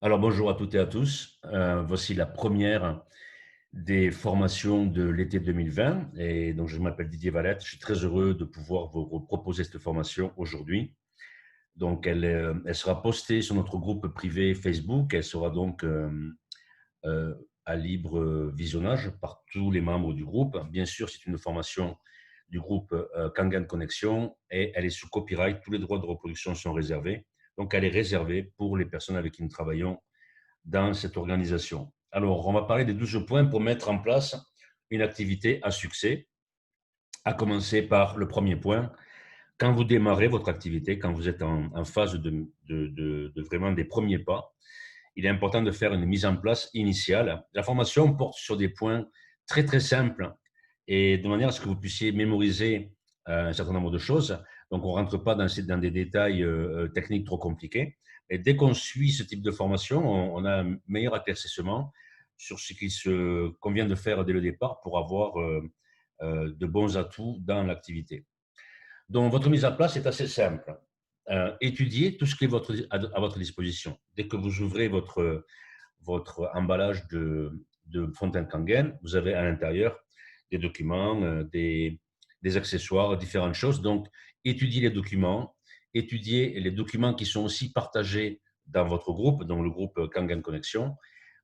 Alors bonjour à toutes et à tous. Voici la première des formations de l'été 2020 et donc je m'appelle Didier Valette. Je suis très heureux de pouvoir vous proposer cette formation aujourd'hui. Donc elle sera postée sur notre groupe privé Facebook. Elle sera donc euh, à libre visionnage par tous les membres du groupe. Bien sûr, c'est une formation du groupe Kangan Connexion et elle est sous copyright. Tous les droits de reproduction sont réservés. Donc elle est réservée pour les personnes avec qui nous travaillons dans cette organisation. Alors, on va parler des 12 points pour mettre en place une activité à succès, à commencer par le premier point. Quand vous démarrez votre activité, quand vous êtes en phase de vraiment des premiers pas, il est important de faire une mise en place initiale. La formation porte sur des points très, très simples et de manière à ce que vous puissiez mémoriser un certain nombre de choses. Donc, on ne rentre pas dans des détails techniques trop compliqués. Et dès qu'on suit ce type de formation, on a un meilleur éclaircissement sur ce qu'il se convient de faire dès le départ pour avoir de bons atouts dans l'activité. Donc, votre mise en place est assez simple. Étudiez tout ce qui est à votre disposition. Dès que vous ouvrez votre emballage de Fontaine Kangen, vous avez à l'intérieur des documents, des accessoires, différentes choses. Donc, étudiez les documents, étudiez les documents qui sont aussi partagés dans votre groupe, donc le groupe Kangen Connexion,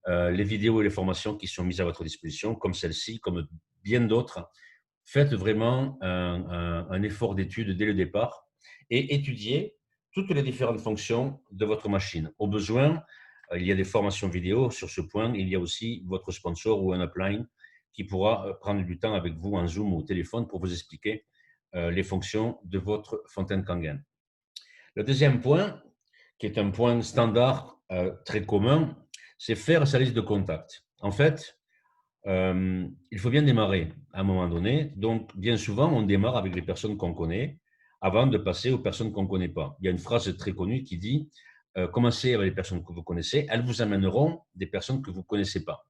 les vidéos et les formations qui sont mises à votre disposition, comme celle-ci, comme bien d'autres. Faites vraiment un effort d'étude dès le départ et étudiez toutes les différentes fonctions de votre machine. Au besoin, il y a des formations vidéo sur ce point. Il y a aussi votre sponsor ou un upline qui pourra prendre du temps avec vous en Zoom ou au téléphone pour vous expliquer les fonctions de votre Fontaine Kangen. Le deuxième point, qui est un point standard très commun, c'est faire sa liste de contacts. En fait, il faut bien démarrer à un moment donné. Donc, bien souvent, on démarre avec les personnes qu'on connaît avant de passer aux personnes qu'on ne connaît pas. Il y a une phrase très connue qui dit commencez avec les personnes que vous connaissez, elles vous amèneront des personnes que vous ne connaissez pas.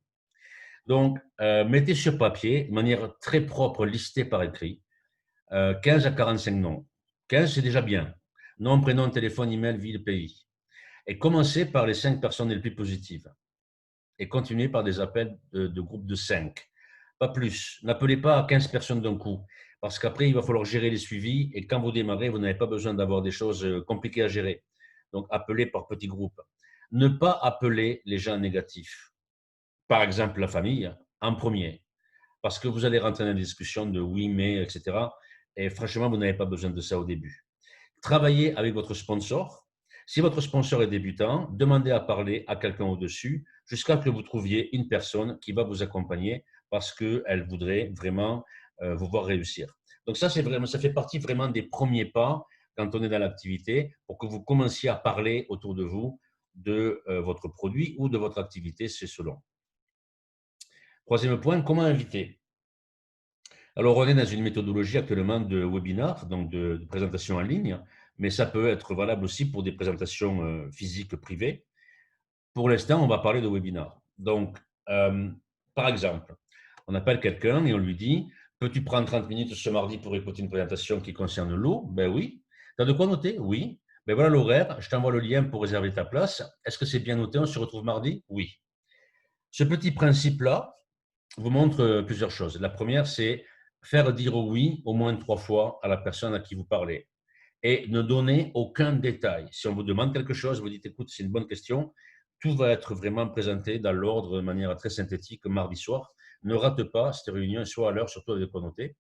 Donc, mettez sur papier, de manière très propre, listée par écrit, 15 à 45 noms. 15, c'est déjà bien. Nom, prénom, téléphone, email, ville, pays. Et commencez par les 5 personnes les plus positives et continuez par des appels de groupes de 5. Pas plus. N'appelez pas à 15 personnes d'un coup, parce qu'après, il va falloir gérer les suivis, et quand vous démarrez, vous n'avez pas besoin d'avoir des choses compliquées à gérer. Donc, appelez par petits groupes. Ne pas appeler les gens négatifs, par exemple la famille, en premier, parce que vous allez rentrer dans des discussions de oui, mais, etc. Et franchement, vous n'avez pas besoin de ça au début. Travaillez avec votre sponsor. Si votre sponsor est débutant, demandez à parler à quelqu'un au-dessus jusqu'à ce que vous trouviez une personne qui va vous accompagner parce qu'elle voudrait vraiment vous voir réussir. Donc ça, c'est vraiment, ça fait partie vraiment des premiers pas quand on est dans l'activité pour que vous commenciez à parler autour de vous de votre produit ou de votre activité, c'est selon. Troisième point, comment inviter? Alors, on est dans une méthodologie actuellement de webinar, donc de présentation en ligne, mais ça peut être valable aussi pour des présentations physiques privées. Pour l'instant, on va parler de webinar. Donc, euh, par exemple, on appelle quelqu'un et on lui dit peux-tu prendre 30 minutes ce mardi pour écouter une présentation qui concerne l'eau? Ben oui. Tu as de quoi noter? Oui. Ben voilà l'horaire, je t'envoie le lien pour réserver ta place. Est-ce que c'est bien noté? On se retrouve mardi? Oui. Ce petit principe-là, vous montre plusieurs choses. La première, c'est faire dire oui au moins 3 fois à la personne à qui vous parlez et ne donner aucun détail. Si on vous demande quelque chose, vous dites écoute, c'est une bonne question. Tout va être vraiment présenté dans l'ordre de manière très synthétique mardi soir. Ne rate pas cette réunion, soit à l'heure, surtout avec des connotés.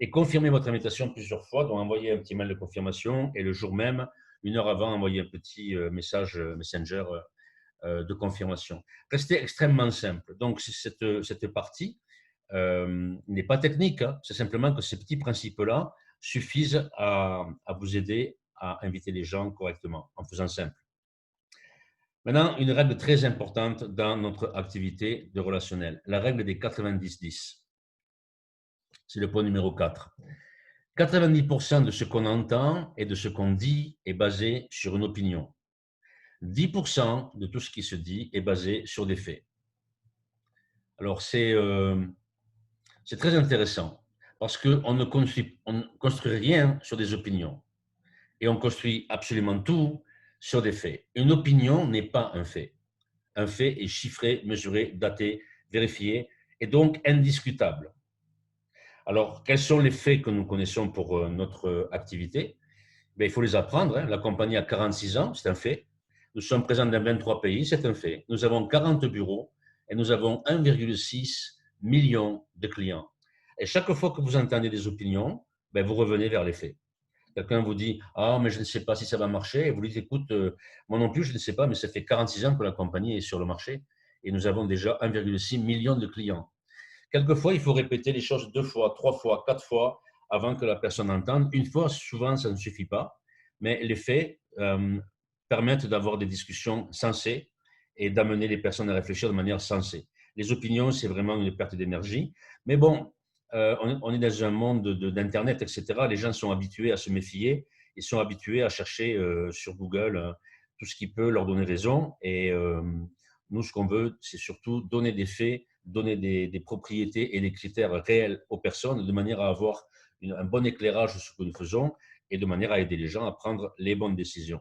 Et confirmez votre invitation plusieurs fois, donc envoyez un petit mail de confirmation et le jour même, une heure avant, envoyez un petit message Messenger de confirmation. Restez extrêmement simple. Donc, cette partie n'est pas technique, hein. C'est simplement que ces petits principes-là suffisent à vous aider à inviter les gens correctement en faisant simple. Maintenant, une règle très importante dans notre activité de relationnel, la règle des 90-10. C'est le point numéro 4. 90% de ce qu'on entend et de ce qu'on dit est basé sur une opinion. 10% de tout ce qui se dit est basé sur des faits. Alors, c'est très intéressant parce qu'on ne construit rien sur des opinions et on construit absolument tout sur des faits. Une opinion n'est pas un fait. Un fait est chiffré, mesuré, daté, vérifié et donc indiscutable. Alors, quels sont les faits que nous connaissons pour notre activité? Il faut les apprendre. La compagnie a 46 ans, c'est un fait. Nous sommes présents dans 23 pays, c'est un fait. Nous avons 40 bureaux et nous avons 1,6 million de clients. Et chaque fois que vous entendez des opinions, vous revenez vers les faits. Quelqu'un vous dit « Ah, mais je ne sais pas si ça va marcher ». Et vous lui dites « Écoute, moi non plus, je ne sais pas, mais ça fait 46 ans que la compagnie est sur le marché et nous avons déjà 1,6 million de clients ». Quelquefois, il faut répéter les choses 2 fois, 3 fois, 4 fois avant que la personne entende. Une fois, souvent, ça ne suffit pas. Mais les faits permettent d'avoir des discussions sensées et d'amener les personnes à réfléchir de manière sensée. Les opinions, c'est vraiment une perte d'énergie. Mais bon, on est dans un monde d'Internet, etc. Les gens sont habitués à se méfier. Ils sont habitués à chercher sur Google tout ce qui peut leur donner raison. Et nous, ce qu'on veut, c'est surtout donner des faits, donner des propriétés et des critères réels aux personnes de manière à avoir un bon éclairage sur ce que nous faisons et de manière à aider les gens à prendre les bonnes décisions.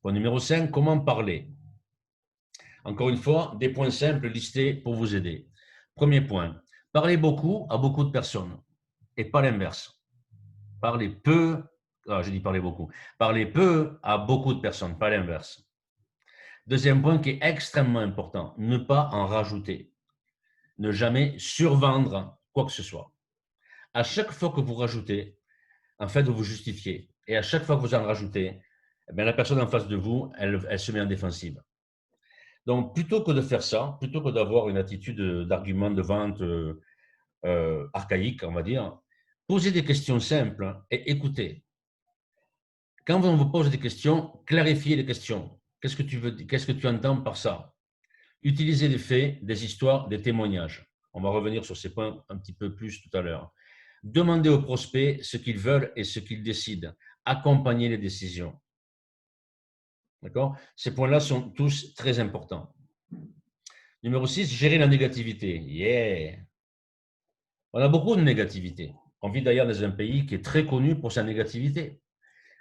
Point numéro 5, comment parler? Encore une fois, des points simples listés pour vous aider. Premier point, parlez beaucoup à beaucoup de personnes et pas l'inverse. Parlez peu, je dis parlez beaucoup, parlez peu à beaucoup de personnes, pas l'inverse. Deuxième point qui est extrêmement important, ne pas en rajouter. Ne jamais survendre quoi que ce soit. À chaque fois que vous rajoutez, en fait, vous vous justifiez. Et à chaque fois que vous en rajoutez, la personne en face de vous, elle se met en défensive. Donc, plutôt que de faire ça, plutôt que d'avoir une attitude d'argument de vente archaïque, on va dire, posez des questions simples et écoutez. Quand on vous pose des questions, clarifiez les questions. Qu'est-ce que tu veux, qu'est-ce que tu entends par ça? Utilisez des faits, des histoires, des témoignages. On va revenir sur ces points un petit peu plus tout à l'heure. Demandez aux prospects ce qu'ils veulent et ce qu'ils décident. Accompagnez les décisions. D'accord? Ces points-là sont tous très importants. Numéro 6, gérer la négativité. Yeah! On a beaucoup de négativité. On vit d'ailleurs dans un pays qui est très connu pour sa négativité.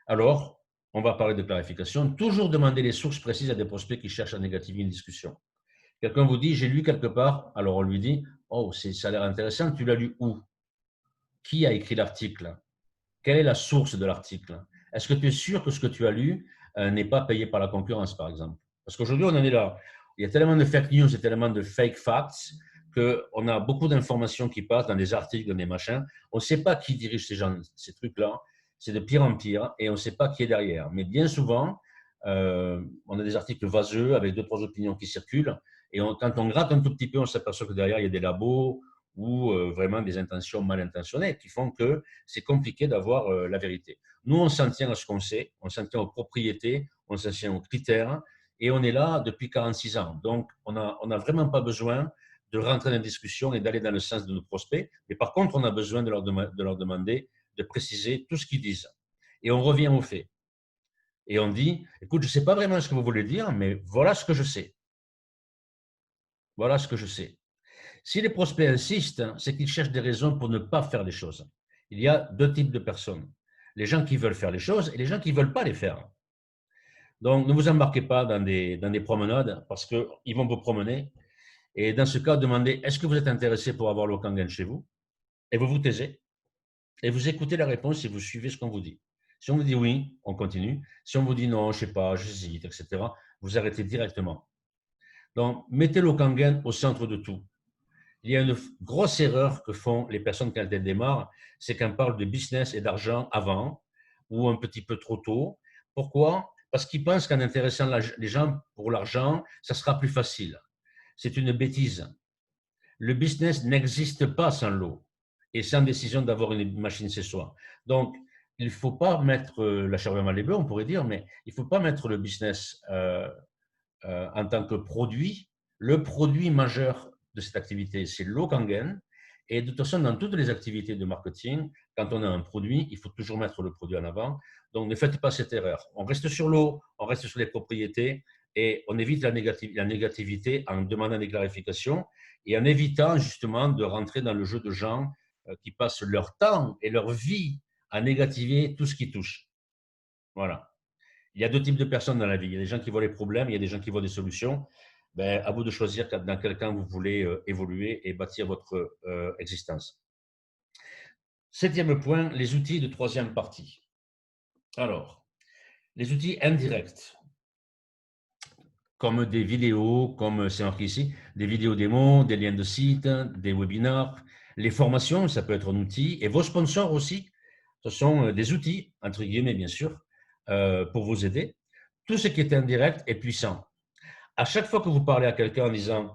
Alors, on va parler de clarification. Toujours demander les sources précises à des prospects qui cherchent à négativer une discussion. Quelqu'un vous dit, j'ai lu quelque part, alors on lui dit, oh, ça a l'air intéressant, tu l'as lu où? Qui a écrit l'article? Quelle est la source de l'article? Est-ce que tu es sûr que ce que tu as lu n'est pas payé par la concurrence, par exemple? Parce qu'aujourd'hui, on en est là. Il y a tellement de fake news et tellement de fake facts qu'on a beaucoup d'informations qui passent dans des articles, dans des machins. On ne sait pas qui dirige ces trucs-là. C'est de pire en pire et on ne sait pas qui est derrière. Mais bien souvent, on a des articles vaseux avec 2-3 opinions qui circulent. Et quand on gratte un tout petit peu, on s'aperçoit que derrière, il y a des labos ou vraiment des intentions mal intentionnées qui font que c'est compliqué d'avoir la vérité. Nous, on s'en tient à ce qu'on sait, on s'en tient aux propriétés, on s'en tient aux critères, et on est là depuis 46 ans. Donc, on n'a vraiment pas besoin de rentrer dans la discussion et d'aller dans le sens de nos prospects, mais par contre, on a besoin de leur demander de préciser tout ce qu'ils disent. Et on revient aux faits. Et on dit, écoute, je ne sais pas vraiment ce que vous voulez dire, mais voilà ce que je sais. Voilà ce que je sais. Si les prospects insistent, c'est qu'ils cherchent des raisons pour ne pas faire les choses. Il y a 2 types de personnes. Les gens qui veulent faire les choses et les gens qui ne veulent pas les faire. Donc, ne vous embarquez pas dans des promenades parce qu'ils vont vous promener. Et dans ce cas, demandez, est-ce que vous êtes intéressé pour avoir le Kangen chez vous? Et vous vous taisez. Et vous écoutez la réponse et vous suivez ce qu'on vous dit. Si on vous dit oui, on continue. Si on vous dit non, je ne sais pas, j'hésite, etc., vous arrêtez directement. Donc, mettez le Kangen au centre de tout. Il y a une grosse erreur que font les personnes quand elles démarrent, c'est qu'elles parlent de business et d'argent avant ou un petit peu trop tôt. Pourquoi? Parce qu'ils pensent qu'en intéressant les gens pour l'argent, ça sera plus facile. C'est une bêtise. Le business n'existe pas sans l'eau et sans décision d'avoir une machine chez soi. Donc, il ne faut pas mettre la charrue avant les bœufs, on pourrait dire, mais il ne faut pas mettre le business en tant que produit. Le produit majeur de cette activité, c'est l'eau Kangen. Et de toute façon, dans toutes les activités de marketing, quand on a un produit, il faut toujours mettre le produit en avant. Donc, ne faites pas cette erreur. On reste sur l'eau, on reste sur les propriétés et on évite la négativité en demandant des clarifications et en évitant justement de rentrer dans le jeu de gens qui passent leur temps et leur vie à négativer tout ce qui touche. Voilà. Il y a deux types de personnes dans la vie. Il y a des gens qui voient les problèmes, il y a des gens qui voient des solutions. Ben, à vous de choisir dans quel camp vous voulez évoluer et bâtir votre existence. Septième point, les outils de troisième partie. Alors, les outils indirects, comme des vidéos, comme c'est marqué ici, des vidéos démos, des liens de site, des webinars, les formations, ça peut être un outil, et vos sponsors aussi, ce sont des outils, entre guillemets bien sûr, pour vous aider. Tout ce qui est indirect est puissant. À chaque fois que vous parlez à quelqu'un en disant,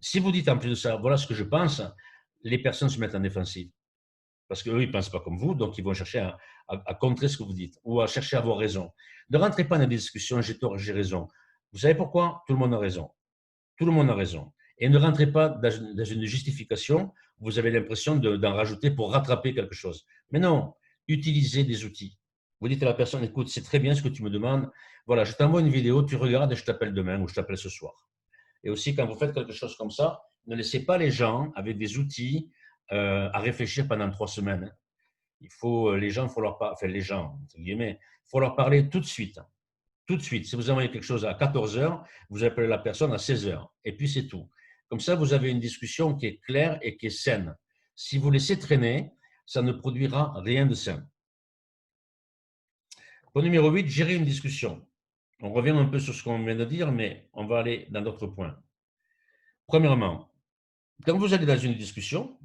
si vous dites en plus de ça, voilà ce que je pense, les personnes se mettent en défensive. Parce qu'eux, ils ne pensent pas comme vous, donc ils vont chercher à contrer ce que vous dites ou à chercher à avoir raison. Ne rentrez pas dans des discussions, j'ai tort, j'ai raison. Vous savez pourquoi? Tout le monde a raison. Tout le monde a raison. Et ne rentrez pas dans une justification où vous avez l'impression d'en rajouter pour rattraper quelque chose. Mais non, utilisez des outils. Vous dites à la personne, écoute, c'est très bien ce que tu me demandes. Voilà, je t'envoie une vidéo, tu regardes et je t'appelle demain ou je t'appelle ce soir. Et aussi, quand vous faites quelque chose comme ça, ne laissez pas les gens avec des outils à réfléchir pendant 3 semaines. Les gens, il faut leur parler, enfin les gens, entre guillemets, il faut leur parler tout de suite. Tout de suite. Si vous envoyez quelque chose à 14 heures, vous appelez la personne à 16 heures. Et puis c'est tout. Comme ça, vous avez une discussion qui est claire et qui est saine. Si vous laissez traîner, ça ne produira rien de sain. Point numéro 8, gérer une discussion. On revient un peu sur ce qu'on vient de dire, mais on va aller dans d'autres points. Premièrement, quand vous allez dans une discussion,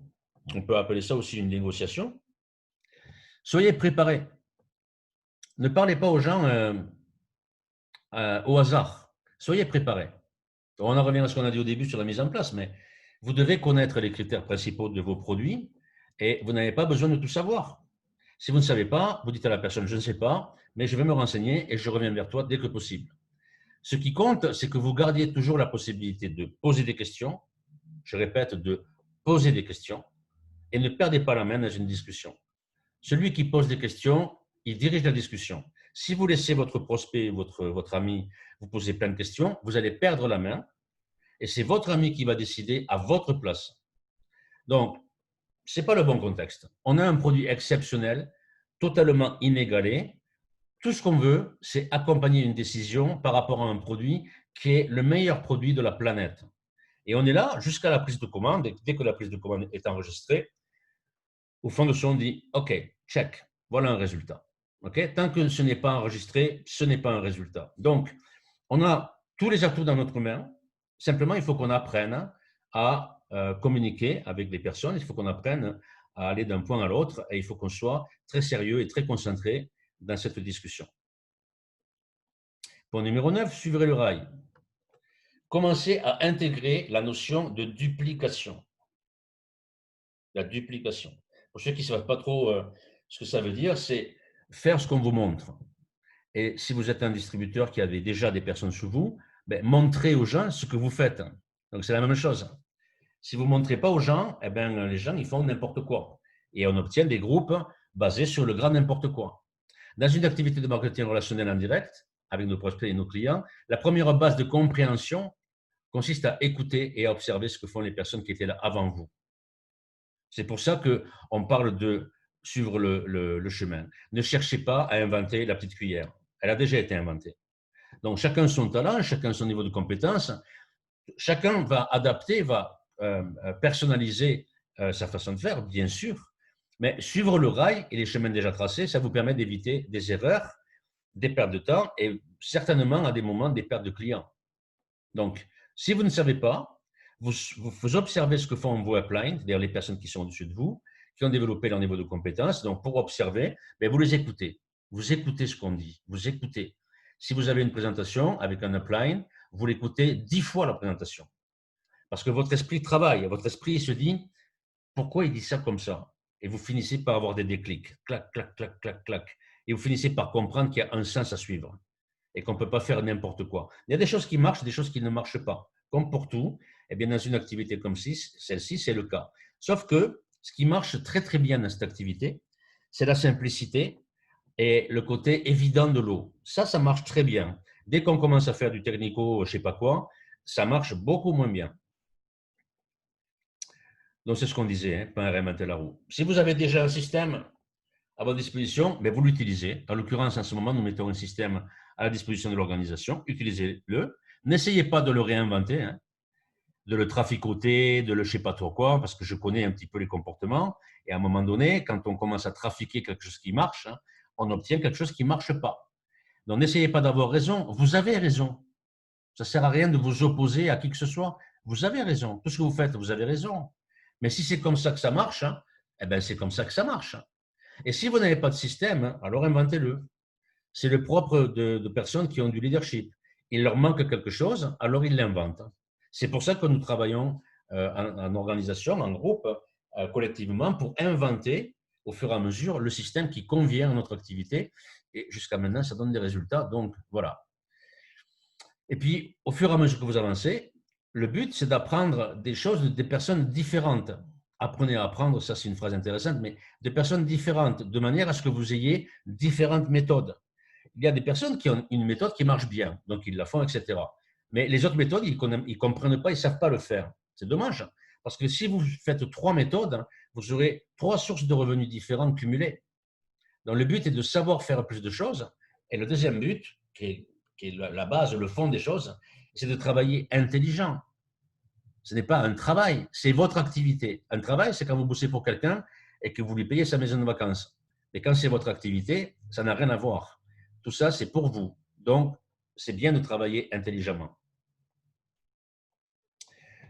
on peut appeler ça aussi une négociation, soyez préparés. Ne parlez pas aux gens au hasard. Soyez préparés. On en revient à ce qu'on a dit au début sur la mise en place, mais vous devez connaître les critères principaux de vos produits et vous n'avez pas besoin de tout savoir. Si vous ne savez pas, vous dites à la personne, je ne sais pas, mais je vais me renseigner et je reviens vers toi dès que possible. Ce qui compte, c'est que vous gardiez toujours la possibilité de poser des questions, je répète, de poser des questions, et ne perdez pas la main dans une discussion. Celui qui pose des questions, il dirige la discussion. Si vous laissez votre prospect, votre ami, vous poser plein de questions, vous allez perdre la main et c'est votre ami qui va décider à votre place. Donc, ce n'est pas le bon contexte. On a un produit exceptionnel, totalement inégalé. Tout ce qu'on veut, c'est accompagner une décision par rapport à un produit qui est le meilleur produit de la planète. Et on est là jusqu'à la prise de commande. Et dès que la prise de commande est enregistrée, au fond de soi, on dit OK, check, voilà un résultat. OK, tant que ce n'est pas enregistré, ce n'est pas un résultat. Donc, on a tous les atouts dans notre main. Simplement, il faut qu'on apprenne à communiquer avec les personnes. Il faut qu'on apprenne à aller d'un point à l'autre et il faut qu'on soit très sérieux et très concentré dans cette discussion. Point numéro 9, suivre le rail. Commencez à intégrer la notion de duplication. La duplication. Pour ceux qui ne savent pas trop ce que ça veut dire, c'est faire ce qu'on vous montre. Et si vous êtes un distributeur qui avait déjà des personnes sous vous, ben, montrez aux gens ce que vous faites. Donc, c'est la même chose. Si vous ne montrez pas aux gens, eh ben, les gens ils font n'importe quoi. Et on obtient des groupes basés sur le grand n'importe quoi. Dans une activité de marketing relationnel en direct, avec nos prospects et nos clients, la première base de compréhension consiste à écouter et à observer ce que font les personnes qui étaient là avant vous. C'est pour ça qu'on parle de suivre le chemin. Ne cherchez pas à inventer la petite cuillère. Elle a déjà été inventée. Donc, chacun son talent, chacun son niveau de compétence. Chacun va adapter, va personnaliser sa façon de faire, bien sûr. Mais suivre le rail et les chemins déjà tracés, ça vous permet d'éviter des erreurs, des pertes de temps et certainement à des moments des pertes de clients. Donc, si vous ne savez pas, vous observez ce que font vos uplines, c'est-à-dire les personnes qui sont au-dessus de vous, qui ont développé leur niveau de compétence. Donc, pour observer, ben, vous les écoutez. Vous écoutez ce qu'on dit. Vous écoutez. Si vous avez une présentation avec un upline, vous l'écoutez 10 fois la présentation. Parce que votre esprit travaille. Votre esprit se dit, pourquoi il dit ça comme ça? Et vous finissez par avoir des déclics. Clac, clac, clac, clac, clac. Et vous finissez par comprendre qu'il y a un sens à suivre et qu'on ne peut pas faire n'importe quoi. Il y a des choses qui marchent, des choses qui ne marchent pas. Comme pour tout, eh bien, dans une activité comme celle-ci, c'est le cas. Sauf que ce qui marche très, très bien dans cette activité, c'est la simplicité et le côté évident de l'eau. Ça marche très bien. Dès qu'on commence à faire du technico, je ne sais pas quoi, ça marche beaucoup moins bien. Donc, c'est ce qu'on disait, hein, pas réinventer la roue. Si vous avez déjà un système, à votre disposition, mais vous l'utilisez. En l'occurrence, en ce moment, nous mettons un système à la disposition de l'organisation. Utilisez-le. N'essayez pas de le réinventer, hein, de le traficoter, de le je ne sais pas trop quoi, parce que je connais un petit peu les comportements. Et à un moment donné, quand on commence à trafiquer quelque chose qui marche, hein, on obtient quelque chose qui ne marche pas. Donc, n'essayez pas d'avoir raison. Vous avez raison. Ça ne sert à rien de vous opposer à qui que ce soit. Vous avez raison. Tout ce que vous faites, vous avez raison. Mais si c'est comme ça que ça marche, hein, eh ben c'est comme ça que ça marche. Et si vous n'avez pas de système, alors inventez-le. C'est le propre de personnes qui ont du leadership. Il leur manque quelque chose, alors ils l'inventent. C'est pour ça que nous travaillons en organisation, en groupe, collectivement, pour inventer au fur et à mesure le système qui convient à notre activité. Et jusqu'à maintenant, ça donne des résultats. Donc, voilà. Et puis, au fur et à mesure que vous avancez, le but, c'est d'apprendre des choses des personnes différentes. Apprenez à apprendre, ça c'est une phrase intéressante, mais de personnes différentes, de manière à ce que vous ayez différentes méthodes. Il y a des personnes qui ont une méthode qui marche bien, donc ils la font, etc. Mais les autres méthodes, ils ne comprennent pas, ils ne savent pas le faire. C'est dommage, parce que si vous faites 3 méthodes, vous aurez 3 sources de revenus différentes cumulées. Donc le but est de savoir faire plus de choses. Et le deuxième but, qui est la base, le fond des choses, c'est de travailler intelligent. Ce n'est pas un travail, c'est votre activité. Un travail, c'est quand vous bossez pour quelqu'un et que vous lui payez sa maison de vacances. Mais quand c'est votre activité, ça n'a rien à voir. Tout ça, c'est pour vous. Donc, c'est bien de travailler intelligemment.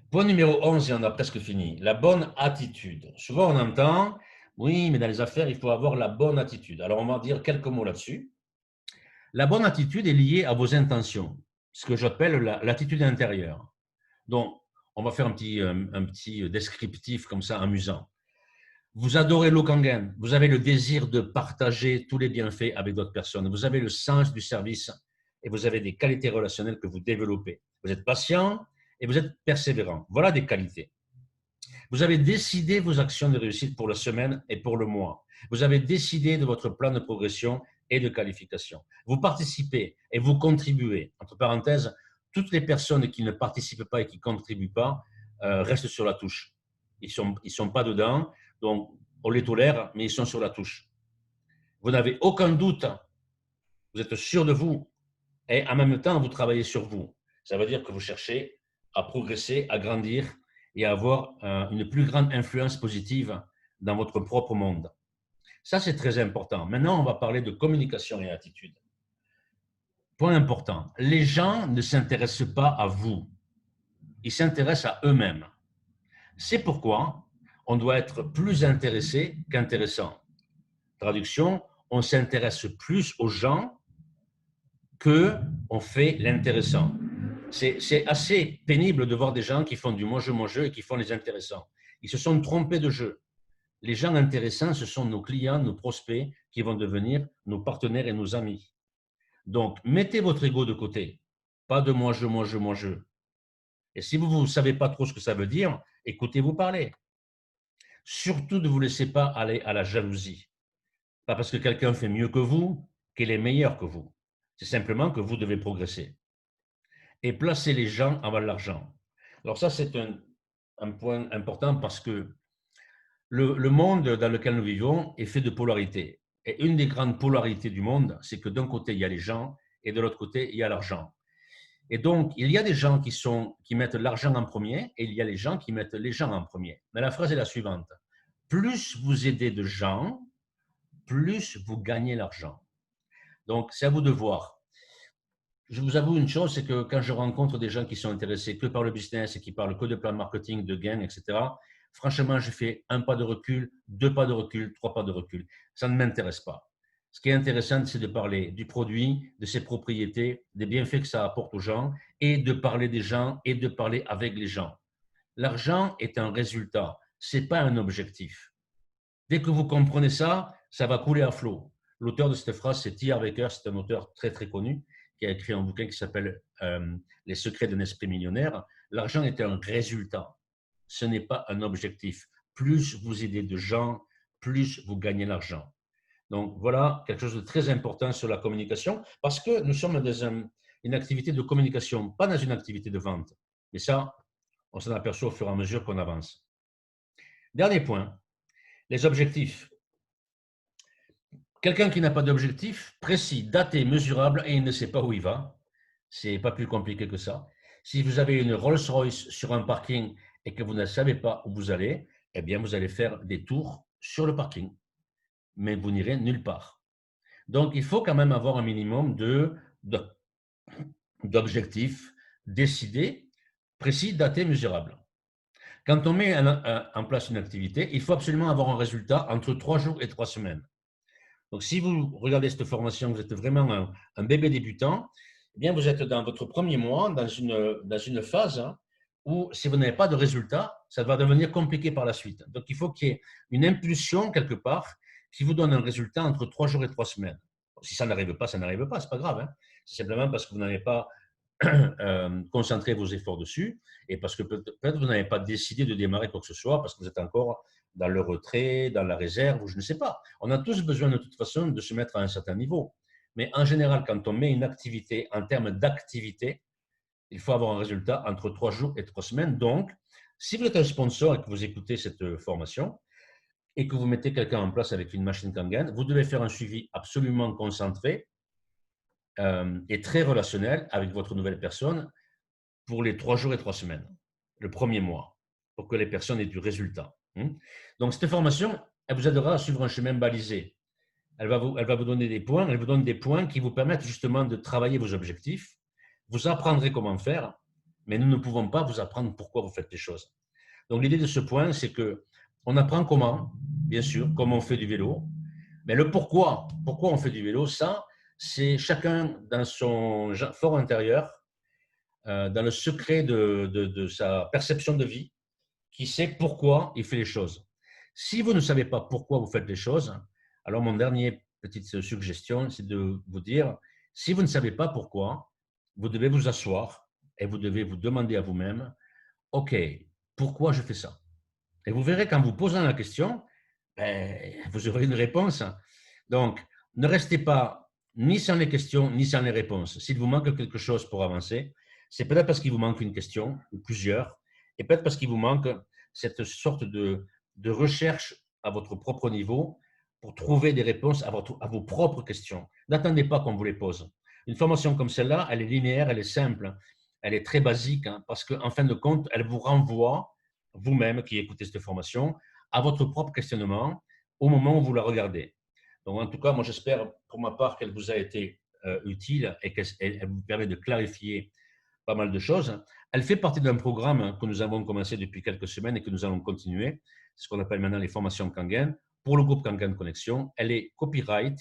Point numéro 11, et on a presque fini. La bonne attitude. Souvent, on entend, oui, mais dans les affaires, il faut avoir la bonne attitude. Alors, on va dire quelques mots là-dessus. La bonne attitude est liée à vos intentions, ce que j'appelle l'attitude intérieure. Donc, on va faire un petit descriptif comme ça, amusant. Vous adorez l'Okangen, vous avez le désir de partager tous les bienfaits avec d'autres personnes, vous avez le sens du service et vous avez des qualités relationnelles que vous développez. Vous êtes patient et vous êtes persévérant. Voilà des qualités. Vous avez décidé vos actions de réussite pour la semaine et pour le mois. Vous avez décidé de votre plan de progression et de qualification. Vous participez et vous contribuez. Entre parenthèses, toutes les personnes qui ne participent pas et qui ne contribuent pas restent sur la touche. Ils ne sont pas dedans, donc on les tolère, mais ils sont sur la touche. Vous n'avez aucun doute, vous êtes sûr de vous et en même temps, vous travaillez sur vous. Ça veut dire que vous cherchez à progresser, à grandir et à avoir une plus grande influence positive dans votre propre monde. Ça, c'est très important. Maintenant, on va parler de communication et attitude. Point important, les gens ne s'intéressent pas à vous, ils s'intéressent à eux-mêmes. C'est pourquoi on doit être plus intéressé qu'intéressant. Traduction, on s'intéresse plus aux gens qu'on fait l'intéressant. C'est assez pénible de voir des gens qui font du moi-je et qui font les intéressants. Ils se sont trompés de jeu. Les gens intéressants, ce sont nos clients, nos prospects qui vont devenir nos partenaires et nos amis. Donc, mettez votre ego de côté. Pas de moi-je. Et si vous ne savez pas trop ce que ça veut dire, écoutez-vous parler. Surtout ne vous laissez pas aller à la jalousie. Pas parce que quelqu'un fait mieux que vous qu'il est meilleur que vous. C'est simplement que vous devez progresser. Et placer les gens avant l'argent. Alors ça, c'est un point important parce que le monde dans lequel nous vivons est fait de polarités. Et une des grandes polarités du monde, c'est que d'un côté, il y a les gens et de l'autre côté, il y a l'argent. Et donc, il y a des gens qui mettent l'argent en premier et il y a les gens qui mettent les gens en premier. Mais la phrase est la suivante. Plus vous aidez de gens, plus vous gagnez l'argent. Donc, c'est à vous de voir. Je vous avoue une chose, c'est que quand je rencontre des gens qui sont intéressés que par le business et qui parlent que de plan marketing, de gains, etc., franchement, je fais un pas de recul, 2 pas de recul, 3 pas de recul. Ça ne m'intéresse pas. Ce qui est intéressant, c'est de parler du produit, de ses propriétés, des bienfaits que ça apporte aux gens et de parler des gens et de parler avec les gens. L'argent est un résultat, ce n'est pas un objectif. Dès que vous comprenez ça, ça va couler à flot. L'auteur de cette phrase, c'est T. Harv Eker, c'est un auteur très très connu qui a écrit un bouquin qui s'appelle Les secrets d'un esprit millionnaire. L'argent est un résultat, ce n'est pas un objectif. Plus vous aidez de gens, plus vous gagnez l'argent. Donc voilà quelque chose de très important sur la communication parce que nous sommes dans une activité de communication, pas dans une activité de vente. Mais ça, on s'en aperçoit au fur et à mesure qu'on avance. Dernier point, les objectifs. Quelqu'un qui n'a pas d'objectif précis, daté, mesurable et il ne sait pas où il va, c'est pas plus compliqué que ça. Si vous avez une Rolls-Royce sur un parking et que vous ne savez pas où vous allez, eh bien, vous allez faire des tours sur le parking, mais vous n'irez nulle part. Donc, il faut quand même avoir un minimum d'objectifs décidés, précis, datés, mesurables. Quand on met en place une activité, il faut absolument avoir un résultat entre 3 jours et 3 semaines. Donc, si vous regardez cette formation, vous êtes vraiment un bébé débutant, eh bien, vous êtes dans votre premier mois, dans une phase où, si vous n'avez pas de résultat, ça va devenir compliqué par la suite. Donc, il faut qu'il y ait une impulsion quelque part qui vous donne un résultat entre 3 jours et 3 semaines. Si ça n'arrive pas, ça n'arrive pas, c'est pas grave. Hein. C'est simplement parce que vous n'avez pas concentré vos efforts dessus et parce que peut-être vous n'avez pas décidé de démarrer quoi que ce soit parce que vous êtes encore dans le retrait, dans la réserve, ou je ne sais pas. On a tous besoin de toute façon de se mettre à un certain niveau. Mais en général, quand on met une activité en termes d'activité, il faut avoir un résultat entre 3 jours et 3 semaines. Donc, si vous êtes un sponsor et que vous écoutez cette formation et que vous mettez quelqu'un en place avec une machine Kangen, vous devez faire un suivi absolument concentré et très relationnel avec votre nouvelle personne pour les 3 jours et 3 semaines, le premier mois, pour que les personnes aient du résultat. Donc, cette formation, elle vous aidera à suivre un chemin balisé. Elle va vous donner des points, elle vous donne des points qui vous permettent justement de travailler vos objectifs. Vous apprendrez comment faire, mais nous ne pouvons pas vous apprendre pourquoi vous faites les choses. Donc, l'idée de ce point, c'est que on apprend comment, bien sûr, comment on fait du vélo, mais le pourquoi on fait du vélo, ça, c'est chacun dans son fort intérieur, dans le secret de sa perception de vie, qui sait pourquoi il fait les choses. Si vous ne savez pas pourquoi vous faites les choses, alors mon dernier petite suggestion, c'est de vous dire, si vous ne savez pas pourquoi, vous devez vous asseoir et vous devez vous demander à vous-même, OK, pourquoi je fais ça? Et vous verrez qu'en vous posant la question, ben, vous aurez une réponse. Donc, ne restez pas ni sans les questions, ni sans les réponses. S'il vous manque quelque chose pour avancer, c'est peut-être parce qu'il vous manque une question, ou plusieurs, et peut-être parce qu'il vous manque cette sorte de recherche à votre propre niveau pour trouver des réponses à vos propres questions. N'attendez pas qu'on vous les pose. Une formation comme celle-là, elle est linéaire, elle est simple, elle est très basique, parce qu'en fin de compte, elle vous renvoie, vous-même qui écoutez cette formation, à votre propre questionnement au moment où vous la regardez. Donc, en tout cas, moi, j'espère pour ma part qu'elle vous a été utile et qu'elle vous permet de clarifier pas mal de choses. Elle fait partie d'un programme que nous avons commencé depuis quelques semaines et que nous allons continuer. C'est ce qu'on appelle maintenant les formations Kangen pour le groupe Kangen Connexion. Elle est copyright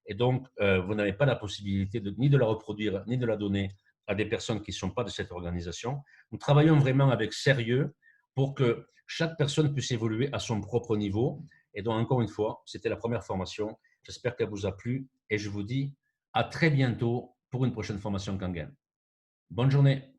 et donc vous n'avez pas la possibilité ni de la reproduire ni de la donner à des personnes qui ne sont pas de cette organisation. Nous travaillons vraiment avec sérieux pour que chaque personne puisse évoluer à son propre niveau. Et donc, encore une fois, c'était la première formation. J'espère qu'elle vous a plu et je vous dis à très bientôt pour une prochaine formation Kangen. Bonne journée.